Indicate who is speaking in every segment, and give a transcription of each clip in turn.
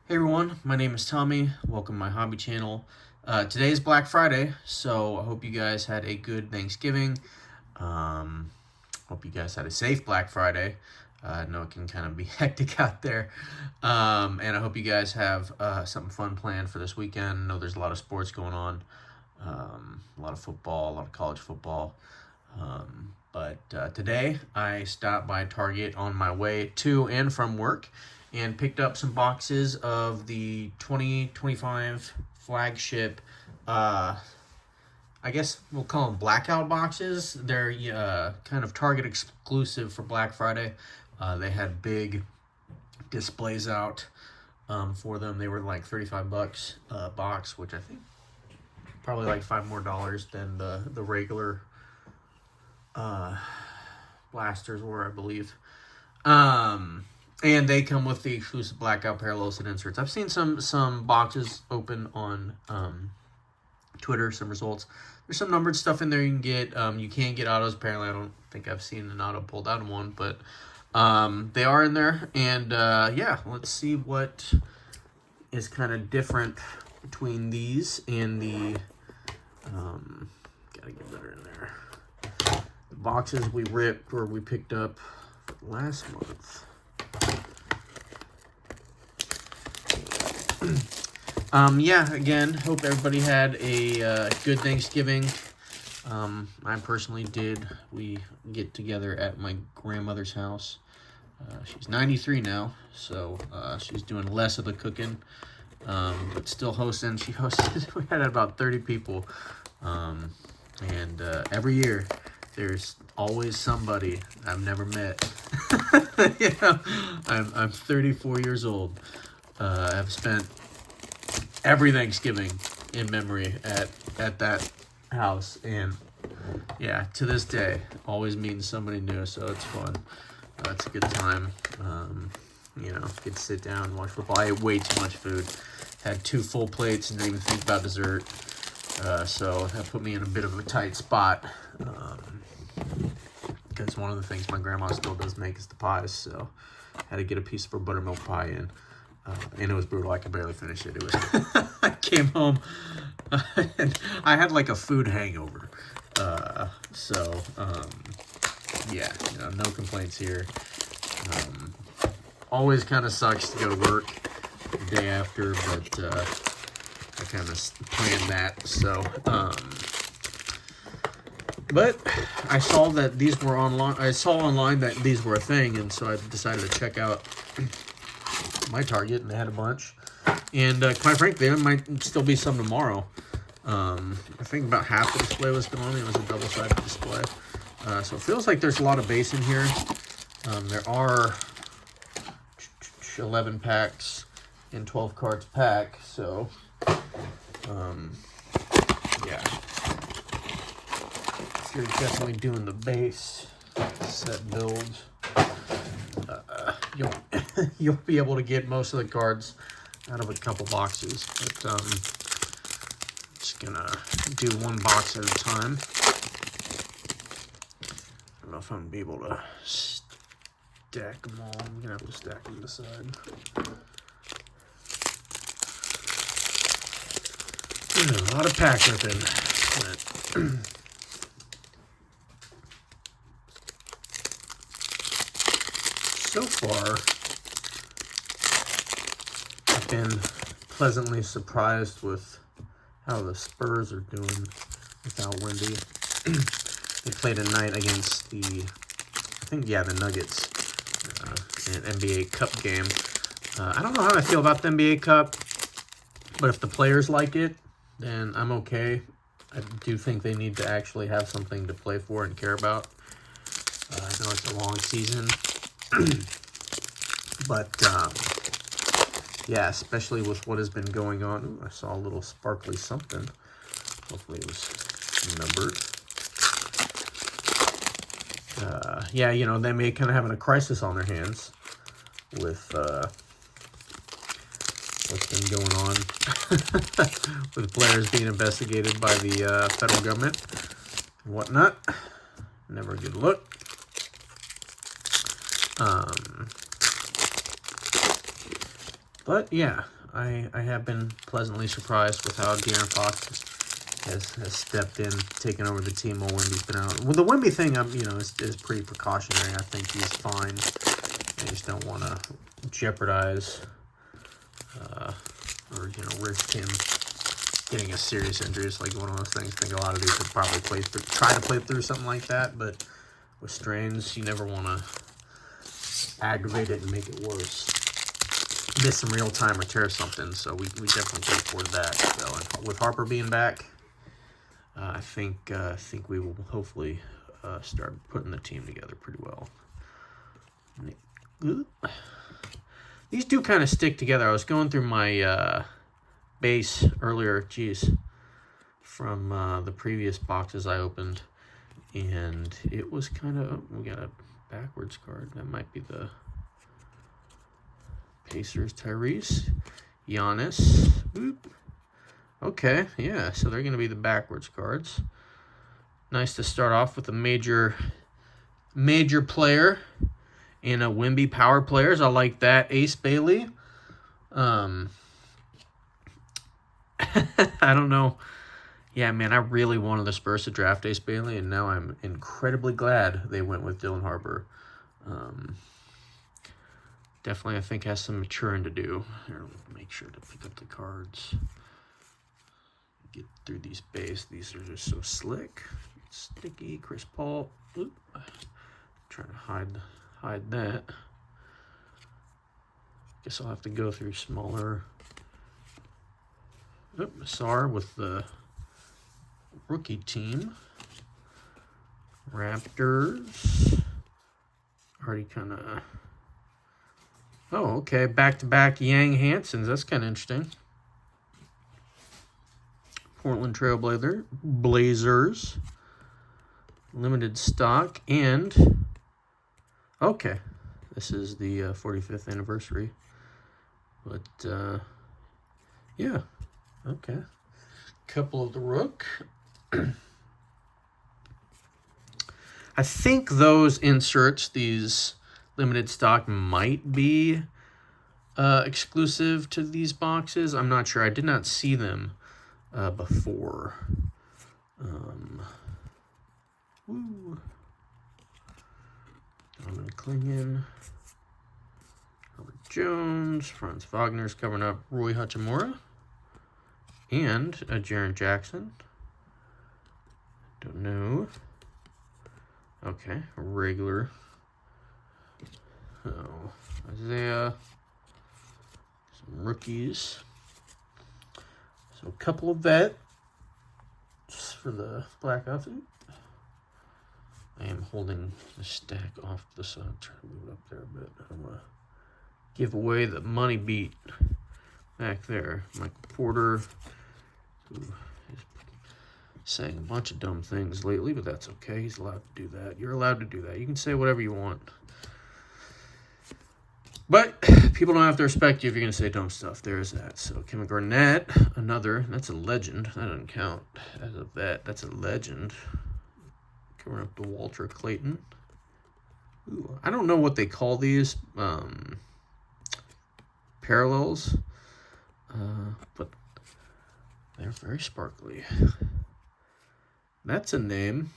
Speaker 1: Hey everyone, my name is Tommy. Welcome to my hobby channel. Today is Black Friday, so I hope you guys had a good Thanksgiving. Hope you guys had a safe Black Friday. I know it can kind of be hectic out there. And I hope you guys have something fun planned for this weekend. I know there's a lot of sports going on, a lot of football, a lot of college football. But today I stopped by Target on my way to and from work and picked up some boxes of the 2025 flagship, I guess we'll call them Blackout boxes. They're kind of Target exclusive for Black Friday. They had big displays out for them. They were like $35 a box, which I think probably like $5 more than the regular blasters were, I believe. And they come with the exclusive Blackout parallels and inserts. I've seen some boxes open on Twitter, some results. There's some numbered stuff in there you can get. You can get autos. Apparently, I don't think I've seen an auto pulled out of one, but they are in there. And yeah, let's see what is kind of different between these and the gotta get better in there. The boxes we ripped or we picked up last month. Yeah, again, hope everybody had a good Thanksgiving. I personally did. We get together at my grandmother's house. She's 93 now, so she's doing less of the cooking, but still hosting. She hosted, we had about 30 people, and every year there's always somebody I've never met. You know, I'm 34 years old. I've spent every Thanksgiving in memory at that house, and yeah, to this day, always meeting somebody new, so it's fun. It's a good time. You know, get to sit down and watch football. I ate way too much food. Had 2 full plates and didn't even think about dessert. So that put me in a bit of a tight spot. Because one of the things my grandma still does make is the pies, so had to get a piece of her buttermilk pie in. And it was brutal. I could barely finish it. It was. I came home and I had like a food hangover. So yeah, you know, no complaints here. Always kind of sucks to go to work the day after, but I kind of planned that. So, but I saw that these were online. I saw online that these were a thing, and so I decided to check out my Target, and they had a bunch. And quite frankly, there might still be some tomorrow. I think about half the display was gone. It was a double-sided display. So it feels like there's a lot of base in here. There are 11 packs and 12 cards pack. So, yeah. If you're definitely doing the base set build, you'll be able to get most of the cards out of a couple boxes, but just gonna do one box at a time. I don't know if I'm gonna be able to stack them all. I'm gonna have to stack them aside. A lot of pack ripping. So far, I've been pleasantly surprised with how the Spurs are doing without Wendy. They played tonight against the Nuggets, an NBA Cup game. I don't know how I feel about the NBA Cup, but if the players like it, then I'm okay. I do think they need to actually have something to play for and care about. I know it's a long season. But, yeah, especially with what has been going on. Ooh, I saw a little sparkly something. Hopefully it was numbered. Yeah, you know, they may kind of having a crisis on their hands with what's been going on with players being investigated by the federal government and whatnot. Never a good look. But yeah, I have been pleasantly surprised with how De'Aaron Fox has stepped in, taken over the team while Wemby's been out. Well, the Wemby thing, is pretty precautionary. I think he's fine. I just don't want to jeopardize or risk him getting a serious injury. It's like one of those things. I think a lot of these would probably try to play through something like that, but with strains, you never want to aggravate it and make it worse. Miss some real time or tear something, so we definitely can afford that. So, and with Harper being back, I think we will hopefully start putting the team together pretty well. These do kind of stick together. I was going through my base earlier, from the previous boxes I opened, and it was kind of, we got a backwards card. That might be the Pacers. Tyrese, Giannis. Oop. Okay, yeah, so they're going to be the backwards cards. Nice to start off with a major player and a Wemby power players. I like that. Ace Bailey. I don't know. Yeah, man, I really wanted the Spurs to draft Ace Bailey, and now I'm incredibly glad they went with Dylan Harper. Definitely, I think, has some maturing to do. Here, make sure to pick up the cards. Get through these base. These are just so slick. Sticky. Chris Paul. Oop. Trying to hide that. Guess I'll have to go through smaller. Oop, Sar with the rookie team. Raptors. Already kind of. Oh, okay. Back-to-back Yang Hansons. That's kind of interesting. Portland Trail Blazers. Limited stock. And, okay. This is the 45th anniversary. But, yeah. Okay. Couple of the Rook. I think those inserts, these limited stock, might be exclusive to these boxes. I'm not sure. I did not see them before. Woo. Donovan Clingan. Herbert Jones. Franz Wagner's covering up Rui Hachimura. And a Jaren Jackson. Don't know. Okay, regular. Oh, Isaiah. Some rookies. So a couple of vets for the Blackout. I am holding the stack off the side. Trying to move it up there a bit. I don't want to give away the money beat back there. Michael Porter, who is saying a bunch of dumb things lately, but that's okay. He's allowed to do that. You're allowed to do that. You can say whatever you want. But people don't have to respect you if you're going to say dumb stuff. There's that. So Kevin Garnett, that's a legend. That doesn't count as a vet. That's a legend. Covering up the Walter Clayton. Ooh, I don't know what they call these parallels, but they're very sparkly. That's a name.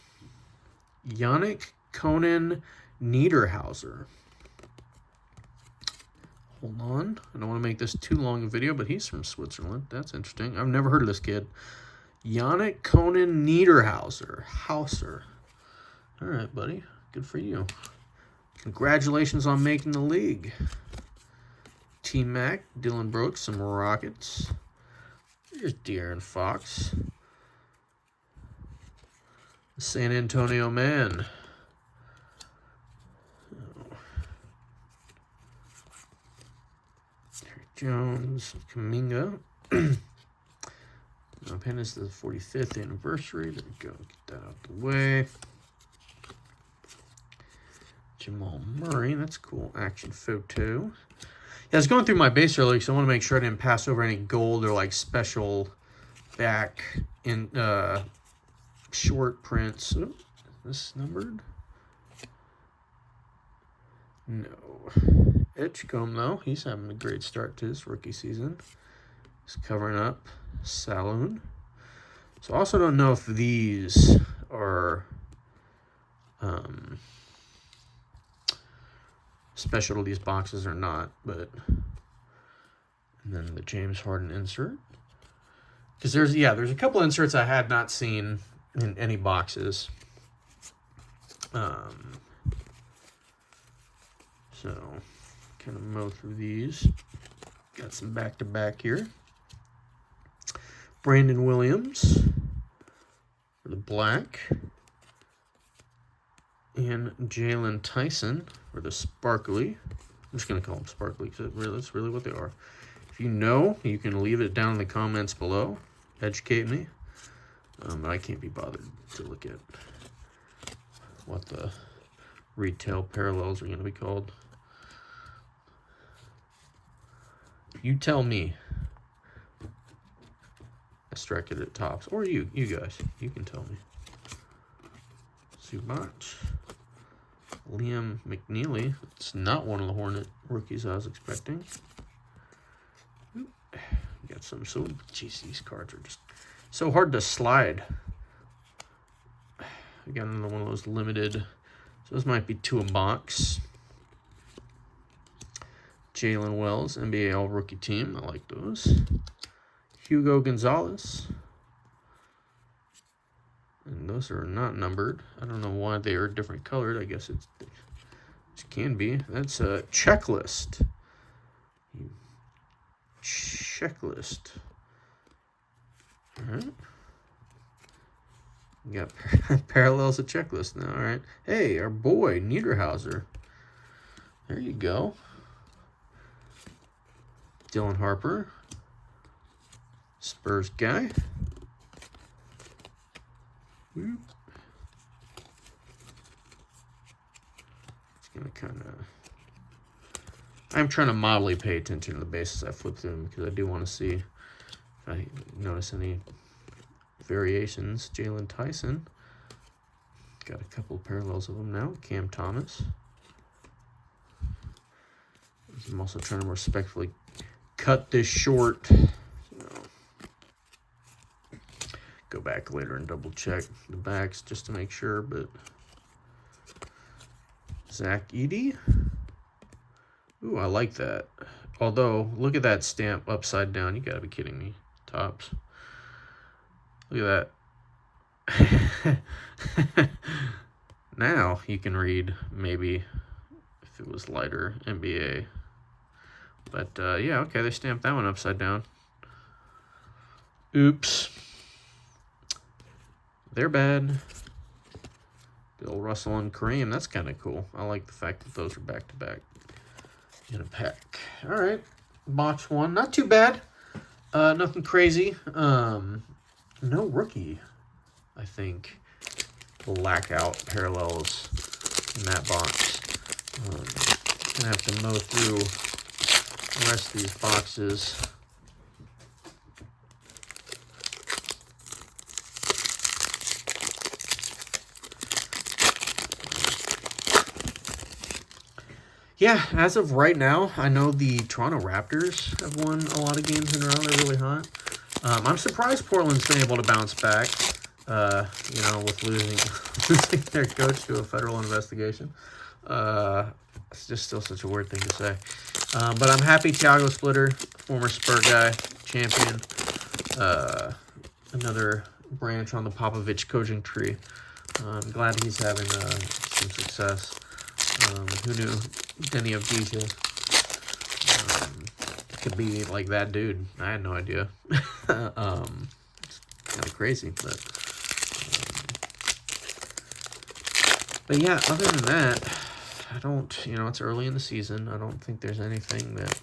Speaker 1: Yannick Conan Niederhauser. Hold on. I don't want to make this too long a video, but he's from Switzerland. That's interesting. I've never heard of this kid. Yannick Conan Niederhauser. All right, buddy. Good for you. Congratulations on making the league. T-Mac, Dylan Brooks, some Rockets. Here's De'Aaron Fox. San Antonio Man. Jones, Kuminga. Pen is the 45th anniversary. There we go. Get that out the way. Jamal Murray. That's cool. Action photo. Yeah, I was going through my base earlier because I want to make sure I didn't pass over any gold or like special back in short prints. Oh, is this numbered? No. Edgecombe, though. He's having a great start to his rookie season. It's covering up Saloon. So I also don't know if these are specialties boxes or not, but and then the James Harden insert. Because there's a couple inserts I had not seen in any boxes. So kind of mow through these. Got some back-to-back here. Brandon Williams for the black. And Jalen Tyson for the sparkly. I'm just going to call them sparkly because that's really what they are. If you know, you can leave it down in the comments below. Educate me. I can't be bothered to look at what the retail parallels are going to be called. You tell me. I struck it at tops. Or you guys. You can tell me. Zubac. Liam McNeely. It's not one of the Hornet rookies I was expecting. Got some. So, geez, these cards are just so hard to slide. I got another one of those limited. So those might be 2 a box. Jalen Wells, NBA All-Rookie Team. I like those. Hugo Gonzalez. And those are not numbered. I don't know why they are different colored. I guess it can be. That's a checklist. Checklist. All right. We got parallels of checklist now. All right. Hey, our boy Niederhauser. There you go. Dylan Harper. Spurs guy. It's gonna kind of. I'm trying to mildly pay attention to the bases I flip through them because I do want to see if I notice any variations. Jalen Tyson. Got a couple of parallels of them now. Cam Thomas. I'm also trying to respectfully cut this short. Go back later and double check the backs just to make sure, but Zach Edey. Ooh, I like that. Although, look at that stamp upside down. You gotta be kidding me. Tops. Look at that. Now you can read maybe if it was lighter NBA. But yeah, okay, they stamped that one upside down. Oops. They're bad. Bill Russell and Kareem. That's kind of cool. I like the fact that those are back-to-back in a pack. All right. Box 1. Not too bad. Nothing crazy. No rookie, I think. Blackout parallels in that box. Gonna have to mow through the rest of these boxes. Yeah, as of right now, I know the Toronto Raptors have won a lot of games in a row. They're really hot. I'm surprised Portland's been able to bounce back, with losing their coach to a federal investigation. It's just still such a weird thing to say. But I'm happy Thiago Splitter, former Spur guy, champion. Another branch on the Popovich coaching tree. I'm glad he's having some success. Who knew Denny of DJ could be like that dude? I had no idea. It's kind of crazy, but yeah, other than that, I don't, it's early in the season. I don't think there's anything that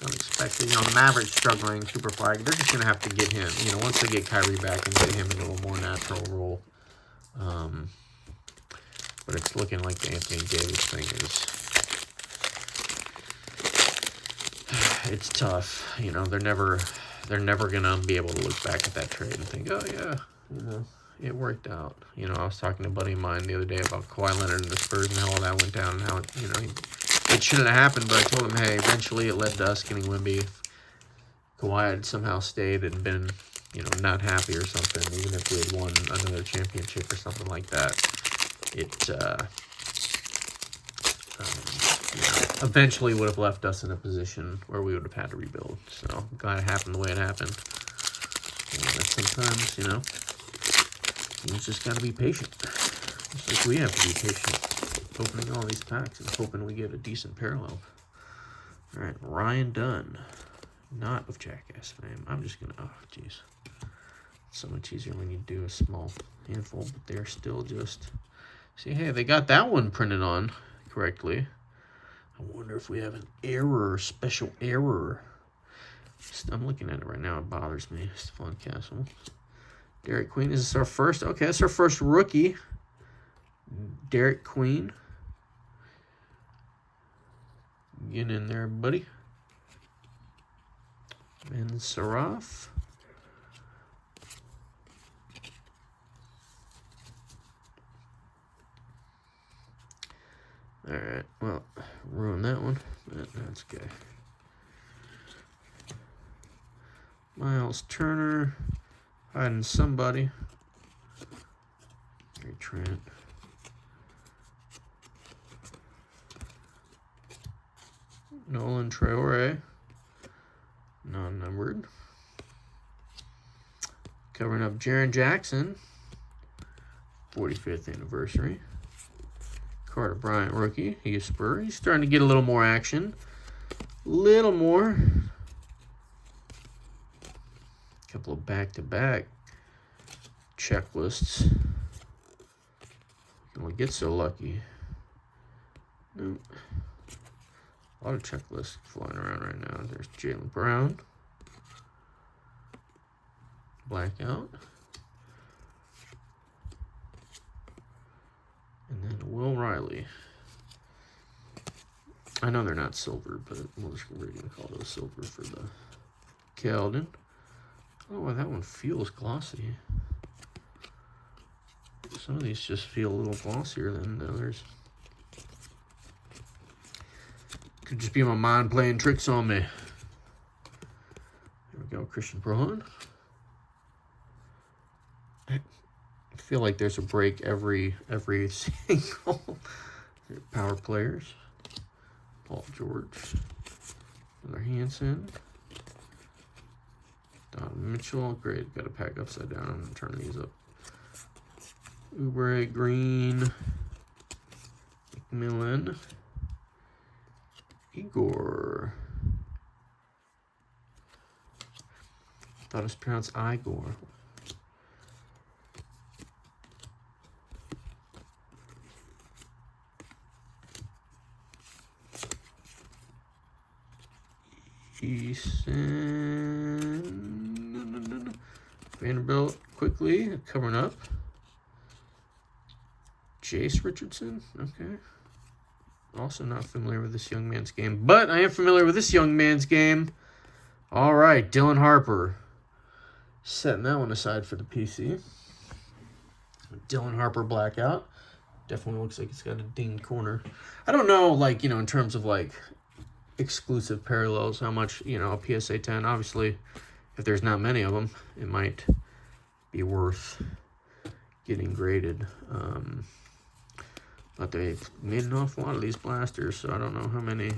Speaker 1: unexpected. The Mavericks struggling, super flag. They're just going to have to get him, once they get Kyrie back and get him into a more natural role. But it's looking like the Anthony Davis thing it's tough. They're never gonna be able to look back at that trade and think, oh yeah, it worked out. I was talking to a buddy of mine the other day about Kawhi Leonard and the Spurs and how all that went down and how it shouldn't have happened. But I told him, hey, eventually it led to us getting Wemby. Kawhi had somehow stayed and been, you know, not happy or something, even if we had won another championship or something like that, it you know, eventually would have left us in a position where we would have had to rebuild. So I'm glad it happened the way it happened. And sometimes, you know, you just got to be patient. Just like we have to be patient opening all these packs and hoping we get a decent parallel. All right, Ryan Dunn. Not of Jackass fame. I'm just going to, oh, jeez. It's so much easier when you do a small handful, but they're still just, see, hey, they got that one printed on correctly. I wonder if we have an error, special error. I'm looking at it right now. It bothers me. Stephon Castle. Derek Queen. Is this our first? Okay, that's our first rookie. Derek Queen. Get in there, buddy. And Saraf. Alright, well, ruined that one, but that's okay. Miles Turner, hiding somebody. Gary Trent. Nolan Traore, non-numbered. Covering up Jaren Jackson, 45th anniversary. Carter Bryant, rookie. He's Spur. He's starting to get a little more action. Little more. Couple of back-to-back checklists. Don't get so lucky. Nope. A lot of checklists flying around right now. There's Jaylen Brown. Blackout. And then Will Riley. I know they're not silver, but we're going to call those silver for the Keldon. Oh, that one feels glossy. Some of these just feel a little glossier than the others. Could just be my mind playing tricks on me. There we go, Christian Braun. I feel like there's a break every single power players. Paul George, Miller Hansen, Don Mitchell. Great, got to pack upside down. I'm gonna turn these up. Oubre, Green, McMillan, Igor. Thought it was pronounced Igor. Eason. Vanderbilt quickly covering up. Jace Richardson. Okay. Also not familiar with this young man's game, but I am familiar with this young man's game. All right, Dylan Harper. Setting that one aside for the PC. Dylan Harper Blackout. Definitely looks like it's got a dinged corner. I don't know, like, you know, in terms of, like, exclusive parallels, how much, you know, a PSA 10, obviously, if there's not many of them, it might be worth getting graded. But they made an awful lot of these blasters, so I don't know how many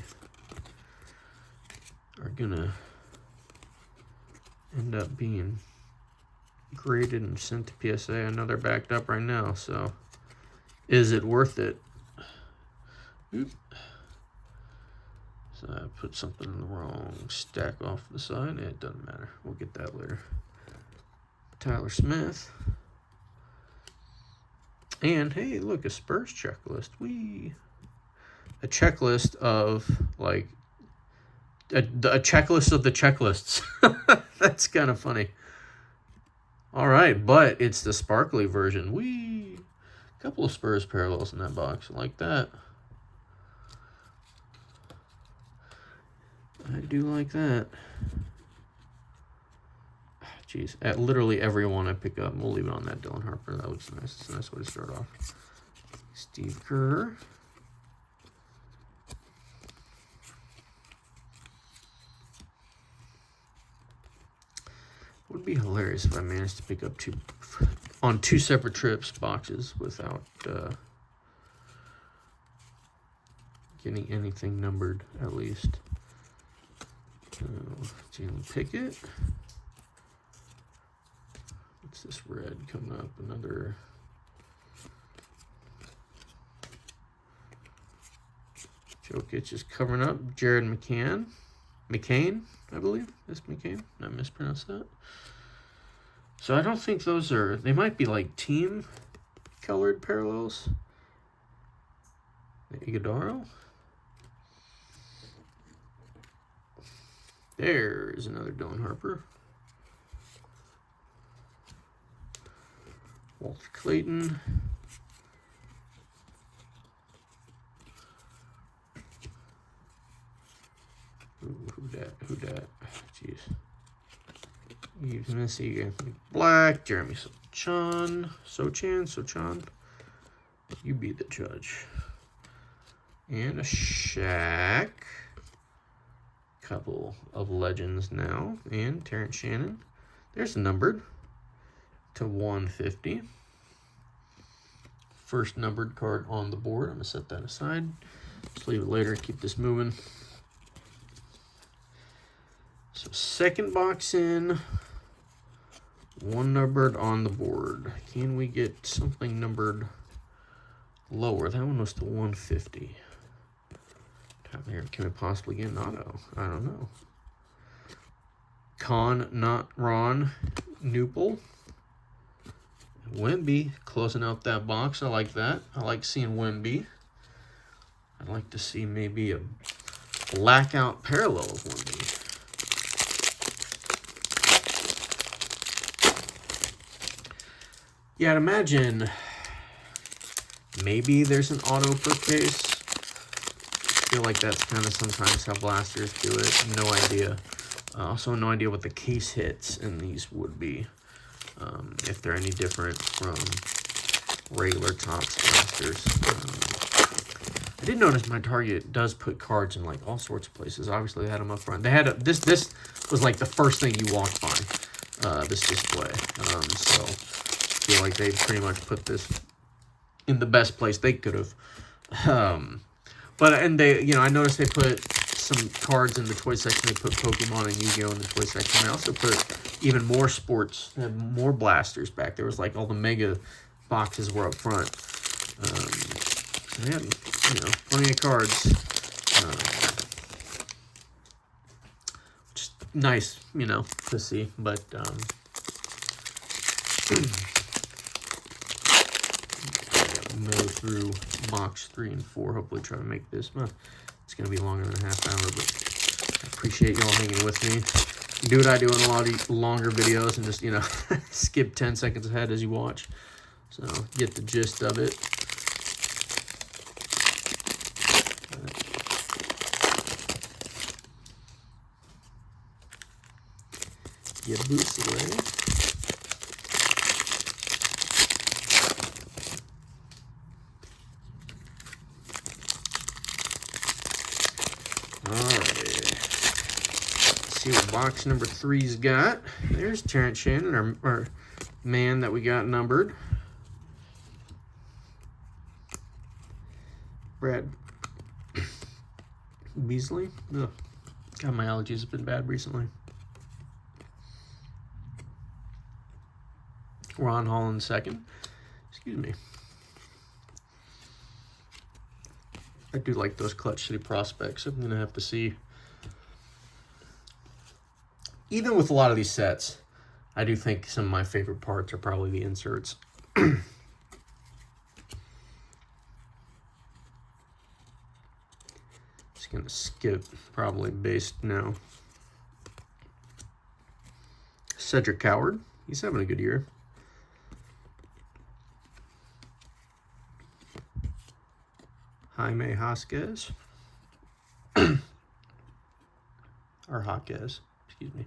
Speaker 1: are gonna end up being graded and sent to PSA. I know they're backed up right now, so is it worth it? Oop. So I put something in the wrong stack off the side. It doesn't matter. We'll get that later. Tyler Smith. And, hey, look, a Spurs checklist. A checklist of, like, a checklist of the checklists. That's kind of funny. All right, but it's the sparkly version. A couple of Spurs parallels in that box. I like that. I do like that. Jeez, at literally every one I pick up, we'll leave it on that Dylan Harper. That looks nice. It's a nice way to start off. Steve Kerr. be hilarious if I managed to pick up on two separate trips boxes without getting anything numbered, at least. Jalen Pickett. What's this red coming up? Another. Jokic is covering up. Jared McCain, I believe. That's McCain. I mispronounced that. So I don't think those are. They might be like team colored parallels. Iguodaro. There's another Dylan Harper. Walter Clayton. Who dat? Jeez. He's Missy, Anthony Black, Jeremy Sochan. You be the judge. And a Shaq. Couple of legends now. And Terrence Shannon. There's a numbered to 150. First numbered card on the board. I'm going to set that aside. Just leave it later. Keep this moving. So second box in. One numbered on the board. Can we get something numbered lower? That one was to 150. Top here. Can we possibly get an auto? I don't know. Not Ron Newpel. Wemby closing out that box. I like that. I like seeing Wemby. I'd like to see maybe a blackout parallel of Wemby. Yeah, I'd imagine maybe there's an auto per case. I feel like that's kind of sometimes how blasters do it. No idea. Also, no idea what the case hits in these would be. If they're any different from regular Topps blasters. I did notice my Target does put cards in like all sorts of places. Obviously, they had them up front. They had this was like the first thing you walked by. This display. So I feel like they pretty much put this in the best place they could have. And they, I noticed they put some cards in the toy section. They put Pokemon and Yu-Gi-Oh in the toy section. They also put even more sports. They had more blasters back. There was like all the mega boxes were up front. So they had, plenty of cards. Just nice, to see. But move through box 3 and 4. Hopefully try to make this. It's going to be longer than a half hour, but I appreciate y'all hanging with me. Do what I do in a lot of longer videos and just, skip 10 seconds ahead as you watch. So get the gist of it. Get boots away. See what box number 3's got. There's Terrence Shannon, our man that we got numbered. Brad Beasley. Ugh. God, my allergies have been bad recently. Ron Holland second. Excuse me. I do like those Clutch City prospects. I'm going to have to see. Even with a lot of these sets, I do think some of my favorite parts are probably the inserts. Just going to skip probably based now. Cedric Coward. He's having a good year. Jaime Vasquez. Or Jaquez, excuse me.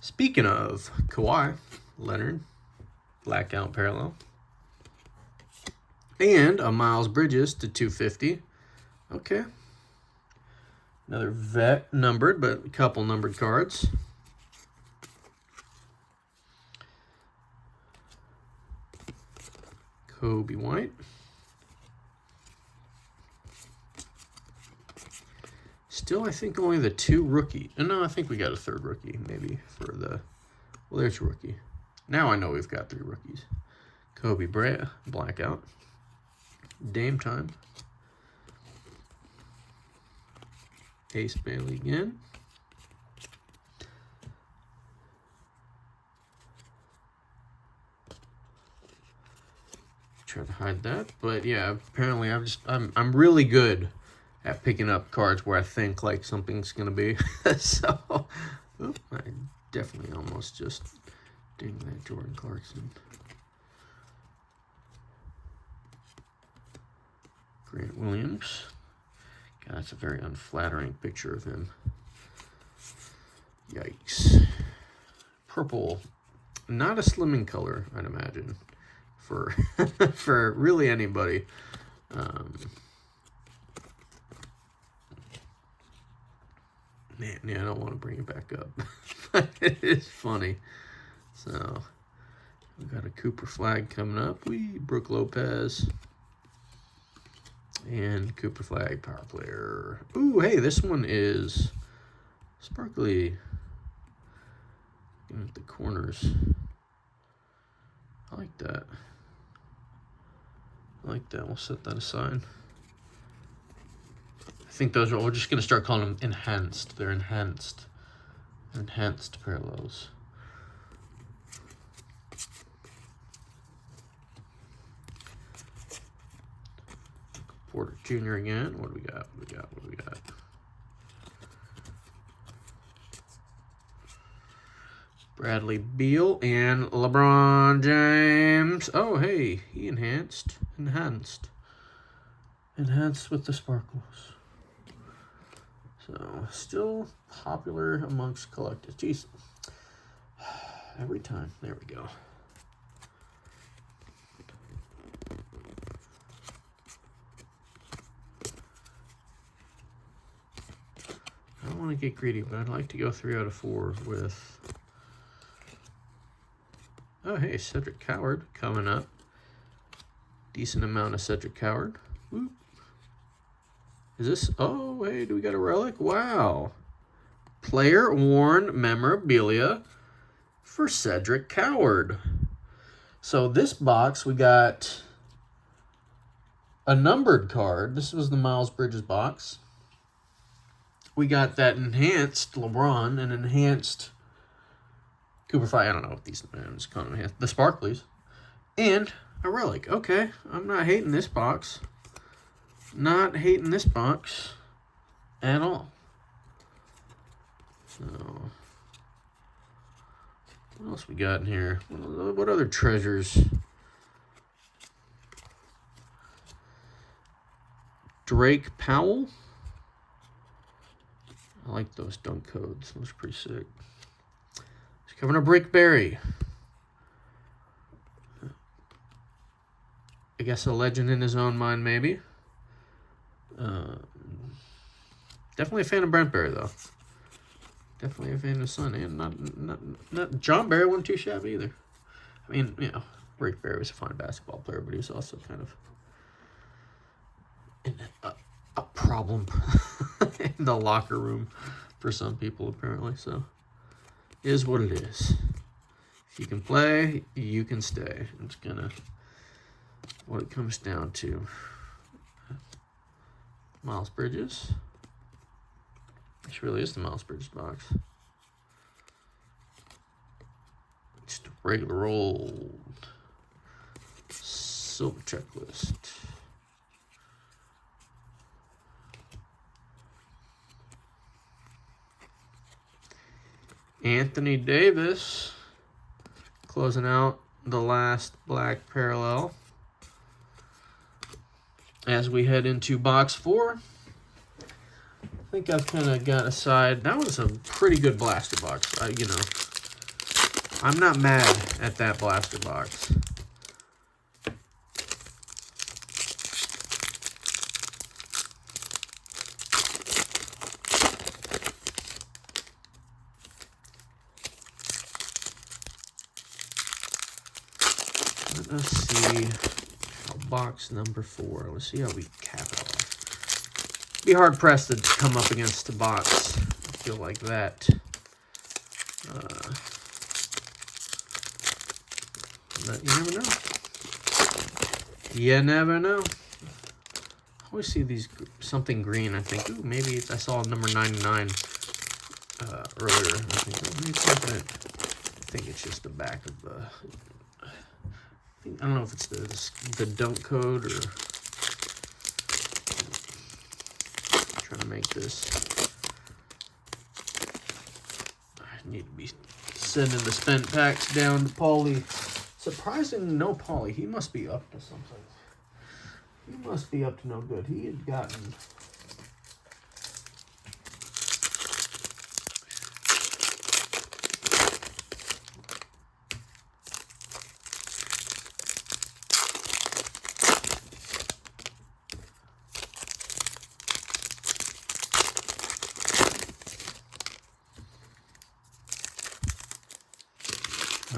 Speaker 1: Speaking of Kawhi Leonard, Blackout parallel. And a Miles Bridges to 250. Okay. Another vet numbered, but a couple numbered cards. Kobe White. Still, I think only the 2 rookie. No, I think we got a 3rd rookie, maybe, for the... Well, there's a rookie. Now I know we've got 3 rookies. Kobe Bryant, Blackout. Dame Time. Ace Bailey again. Try to hide that, but yeah, apparently I'm really good at picking up cards where I think like something's gonna be. So, I definitely almost just dinged that Jordan Clarkson. Grant Williams. God, that's a very unflattering picture of him. Yikes. Purple. Not a slimming color, I'd imagine, for for really anybody. Man, yeah, I don't want to bring it back up. But it is funny. So, we've got a Cooper Flag coming up. Brooke Lopez. And Cooper Flag, power player. Ooh, hey, this one is sparkly. Looking at the corners. I like that. I like that. We'll set that aside. I think those are, we're just going to start calling them enhanced. They're enhanced. Enhanced parallels. Porter Jr. again. What do we got? What do we got? Bradley Beal and LeBron James. Oh, hey, he enhanced with the sparkles. So, still popular amongst collectors. Jeez, every time. There we go. I don't want to get greedy, but I'd like to go 3 out of 4 with... Oh, hey, Cedric Coward coming up. Decent amount of Cedric Coward. Whoop. Is this... Oh, hey, do we got a relic? Wow. Player worn memorabilia for Cedric Coward. So this box, we got a numbered card. This was the Miles Bridges box. We got that enhanced LeBron and enhanced Cooper Flag. I don't know what these names come in. The sparklies. And a relic. Okay. I'm not hating this box. Not hating this box at all. So, what else we got in here? What other treasures? Drake Powell. I like those dunk codes. Those are pretty sick. He's covering a Brick Berry. I guess a legend in his own mind, maybe. Definitely a fan of Brent Berry, though. Definitely a fan of his son. And not John Berry wasn't too shabby either. I mean, you know, Brick Berry was a fine basketball player, but he was also kind of a problem in the locker room for some people, apparently. So, it is what it is. If you can play, you can stay. It's gonna what it comes down to. Miles Bridges. This really is the Miles Bridges box. Just a regular old silver checklist. Anthony Davis closing out the last black parallel as we head into box 4. I think I've kind of got aside. That was a pretty good blaster box. You know, I'm not mad at that blaster box. Let us see how box number 4. Let's see how we cap it off. Be hard pressed to come up against a box, I feel like that. But you never know. You never know. I always see these something green. I think, ooh, maybe I saw number 99 earlier. I think, oh, maybe it's not that. I think it's just the back of the. I don't know if it's the dunk code or. I'm trying to make this. I need to be sending the spent packs down to Paulie. Surprising, no Paulie. He must be up to something. He must be up to no good. He had gotten.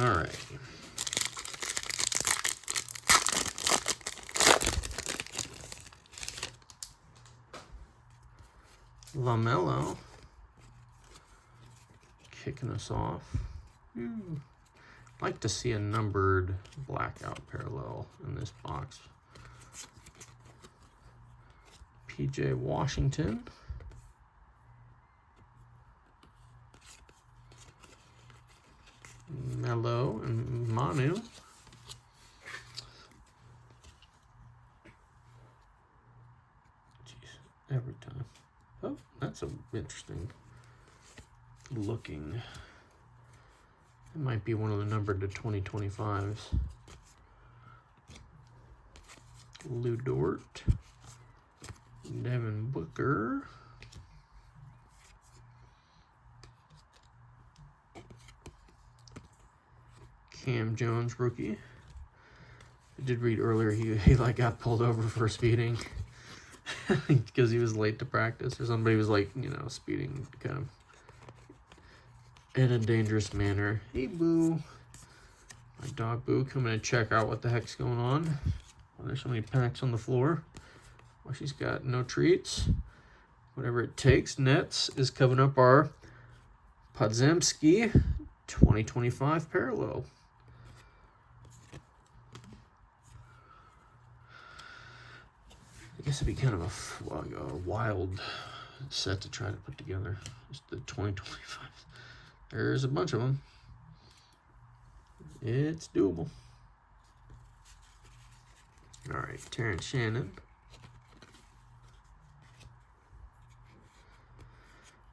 Speaker 1: All right. LaMelo kicking us off. Like to see a numbered blackout parallel in this box. PJ Washington. Melo and Manu. Jeez, every time. Oh, that's an interesting looking. It might be one of the numbered to 2025s. Lou Dort. Devin Booker. Cam Jones, rookie. I did read earlier he like got pulled over for speeding because he was late to practice, or somebody was like, you know, speeding kind of in a dangerous manner. Hey, Boo. My dog Boo coming to check out what the heck's going on. Well, there's so many packs on the floor. Well, she's got no treats. Whatever it takes. Nets is covering up our Podziemski 2025 parallel. I guess it'd be kind of a wild set to try to put together. Just the 2025. There's a bunch of them. It's doable. All right, Terrence Shannon.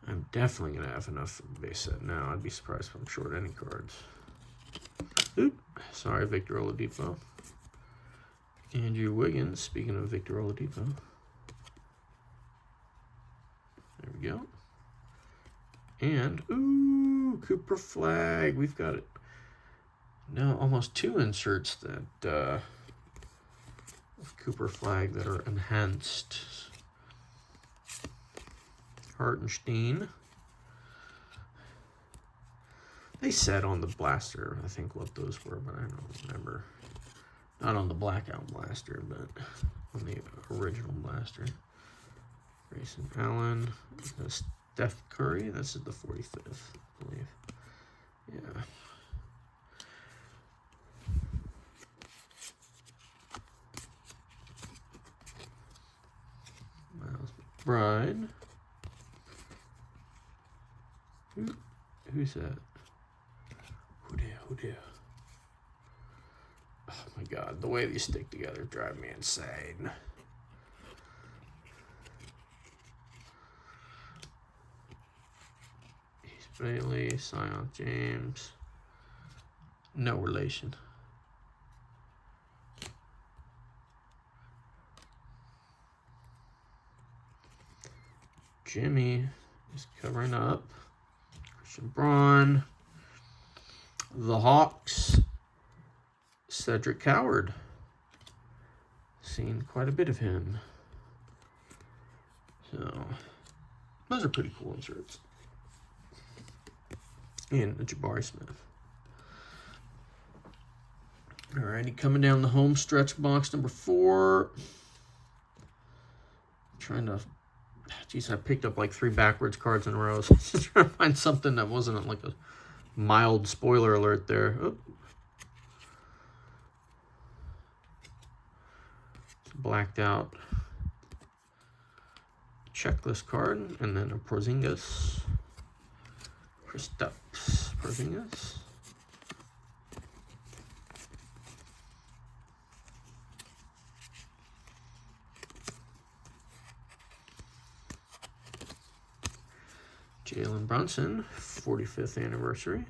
Speaker 1: I'm definitely going to have enough base set now. I'd be surprised if I'm short any cards. Oop. Sorry, Victor Oladipo. Andrew Wiggins, speaking of Victor Oladipo. There we go. And, ooh, Cooper Flag. We've got it. Now almost 2 inserts that of Cooper Flag that are enhanced. Hartenstein. They said on the blaster, I think, what those were, but I don't remember. Not on the Blackout blaster, but on the original blaster. Grayson Allen. Steph Curry. This is the 45th, I believe. Yeah. Miles McBride. Who's that? Who dear? Oh my God, the way these stick together drive me insane. He's Bailey, Sion James. No relation. Jimmy is covering up. Christian Braun. The Hawks. Cedric Coward. Seen quite a bit of him. So, those are pretty cool inserts. And Jabari Smith. Alrighty, coming down the home stretch, box number 4. Trying to, geez, I picked up like 3 backwards cards in a row. So just trying to find something that wasn't like a mild spoiler alert there. Oh. Blacked out checklist card, and then a Kristaps Porzingis. Jalen Brunson, 45th anniversary.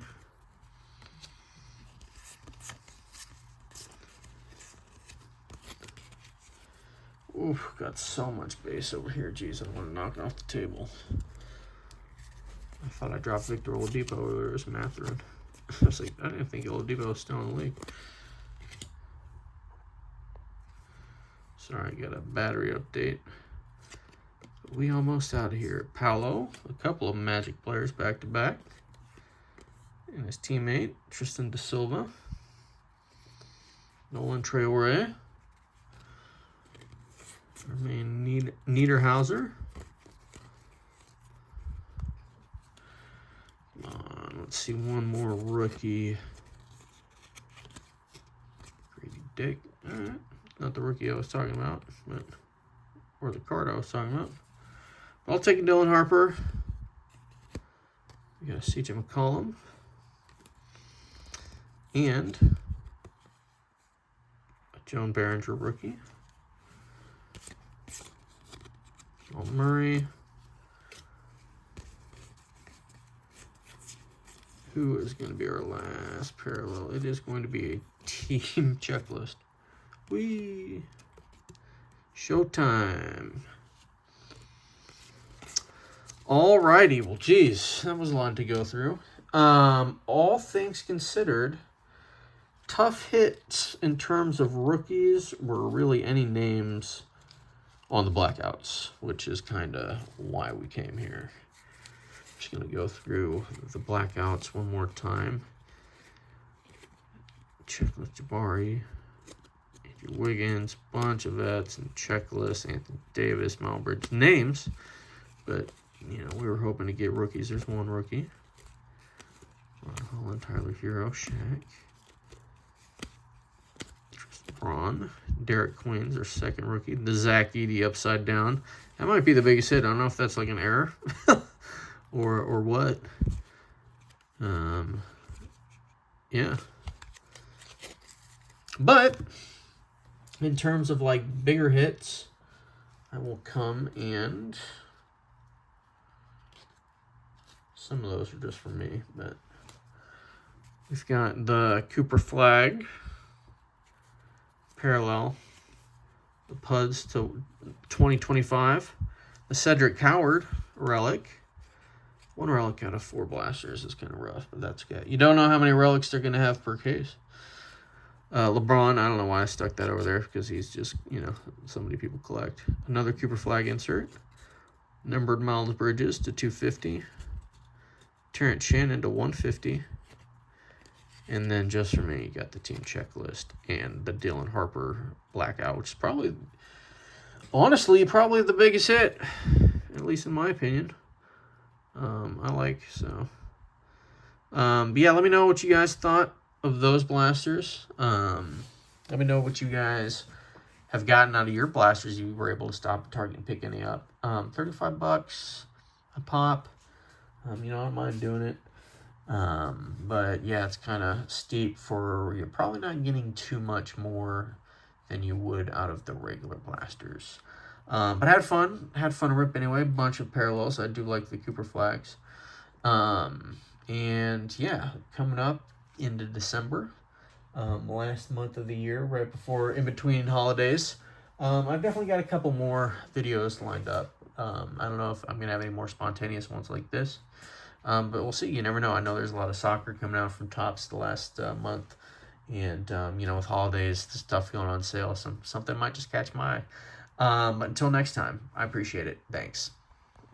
Speaker 1: Oof, got so much base over here. Jeez, I want to knock it off the table. I thought I dropped Victor Oladipo over there as Matherin. I was like, I didn't think Oladipo was still in the league. Sorry, I got a battery update. We almost out of here. Paolo, a couple of Magic players back to back. And his teammate, Tristan Da Silva. Nolan Traore. Jermaine Niederhauser. Come on, let's see one more rookie. Grady Dick. Alright. Not the rookie I was talking about, but or the card I was talking about. I'll take Dylan Harper. We got a CJ McCollum. And a Joan Behringer rookie. Jamal Murray. Who is going to be our last parallel? It is going to be a team checklist. Whee! Showtime. Alrighty, well, geez, that was a lot to go through. All things considered, tough hits in terms of rookies were really any names on the blackouts, which is kind of why we came here. Just going to go through the blackouts one more time. Checklist Jabari, Andrew Wiggins, bunch of vets and checklists, Anthony Davis, Malbridge names, but you know, we were hoping to get rookies. There's one rookie. Ron Holland, Tyler Hero, Shaq. Tristan Braun. Derek Queen's our second rookie. The Zach Edey upside down. That might be the biggest hit. I don't know if that's like an error or what. Yeah. But in terms of like bigger hits, I will come and some of those are just for me, but we've got the Cooper Flag parallel, the Puds to 2025, the Cedric Howard relic. One relic out of 4 blasters is kind of rough, but that's good. You don't know how many relics they're going to have per case. LeBron, I don't know why I stuck that over there, because he's just, you know, so many people collect. Another Cooper Flag insert. Numbered Miles Bridges to 250. Terrence Shannon to 150. And then just for me, you got the team checklist and the Dylan Harper Blackout, which is probably, honestly, probably the biggest hit, at least in my opinion. I like, so. But yeah, let me know what you guys thought of those blasters. Let me know what you guys have gotten out of your blasters. You were able to stop at Target and pick any up. $35 a pop. You know, I don't mind doing it. But yeah, it's kind of steep for, you're probably not getting too much more than you would out of the regular blasters. But I had fun to rip anyway. Bunch of parallels. I do like the Cooper Flags. And yeah, coming up into December, last month of the year, right before, in between holidays, I've definitely got a couple more videos lined up. I don't know if I'm going to have any more spontaneous ones like this. But we'll see. You never know. I know there's a lot of soccer coming out from Topps the last month. And, you know, with holidays, the stuff going on sale, something might just catch my eye. But until next time, I appreciate it. Thanks.